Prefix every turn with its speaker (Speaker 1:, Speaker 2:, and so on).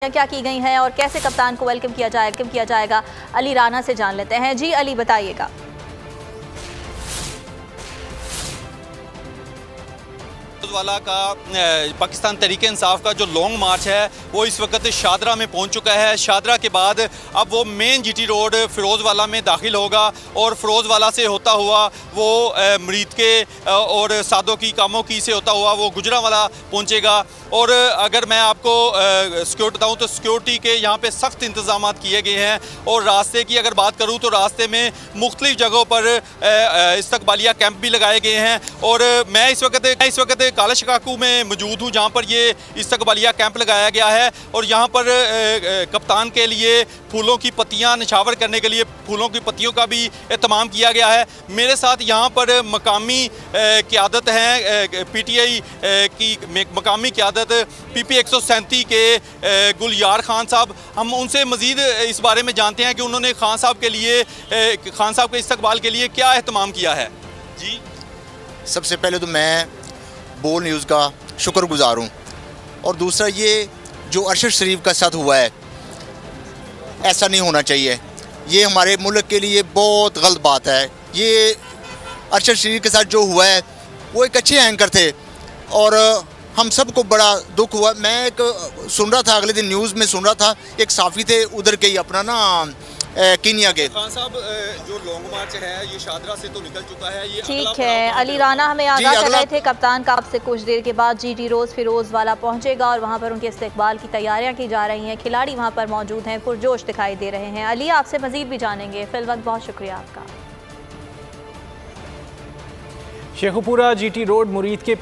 Speaker 1: क्या की गई हैं और कैसे कप्तान को वेलकम किया जाएगा, अली राना से जान लेते हैं। जी अली, बताइएगा।
Speaker 2: वाला का पाकिस्तान तहरीक इंसाफ का जो लॉन्ग मार्च है वो इस वक्त शादरा में पहुंच चुका है। शादरा के बाद अब वो मेन जीटी रोड फिरोज़वाला में दाखिल होगा और फिरोज़वाला से होता हुआ वो मरीद के और सादों की कामों की से होता हुआ वो गुजरांवाला पहुंचेगा। और अगर मैं आपको सिक्योरिटी बताऊँ तो सिक्योरिटी के यहाँ पे सख्त इंतजाम किए गए हैं। और रास्ते की अगर बात करूँ तो रास्ते में मुख्तलिफ जगहों पर इस्तकबालिया कैंप भी लगाए गए हैं। और मैं इस वक्त काला शिकाकू में मौजूद हूँ जहाँ पर ये इस्तकबालिया कैंप लगाया गया है। और यहाँ पर कप्तान के लिए फूलों की पत्तियाँ निछावर करने के लिए फूलों की पत्तियों का भी एहतमाम किया गया है। मेरे साथ यहाँ पर मकामी क़यादत हैं, PTI की मकामी क़यादत PP 137 के गुलयार खान साहब। हम उनसे मज़ीद इस बारे में जानते हैं कि उन्होंने खान साहब के इस्तकबाल के लिए क्या एहतमाम किया है। जी,
Speaker 3: सबसे पहले तो मैं बोल न्यूज़ का शुक्रगुजार हूँ। और दूसरा, ये जो अरशद शरीफ का साथ हुआ है, ऐसा नहीं होना चाहिए। ये हमारे मुल्क के लिए बहुत गलत बात है। ये अरशद शरीफ के साथ जो हुआ है वो एक अच्छे एंकर थे और हम सबको बड़ा दुख हुआ। मैं एक सुन रहा था, अगले दिन न्यूज़ में सुन रहा था, एक साफ़ी थे उधर के ही अपना ना कीनिया के।
Speaker 2: खान साहब, जो लॉन्ग मार्च है ये शादरा से तो निकल चुका है। ये
Speaker 1: ठीक है, अली राना हमें आगाह कर रहे थे कप्तान का अब से कुछ देर के बाद जीटी रोड फिरोज़वाला पहुंचेगा और वहां पर उनके इस्तकबाल की तैयारियां की जा रही हैं। खिलाड़ी वहां पर मौजूद हैं, पुरजोश दिखाई दे रहे हैं। अली, आपसे मजीद भी जानेंगे। फिलवक्त बहुत शुक्रिया आपका।
Speaker 4: शेखुपुरा जीटी रोड मुरीद के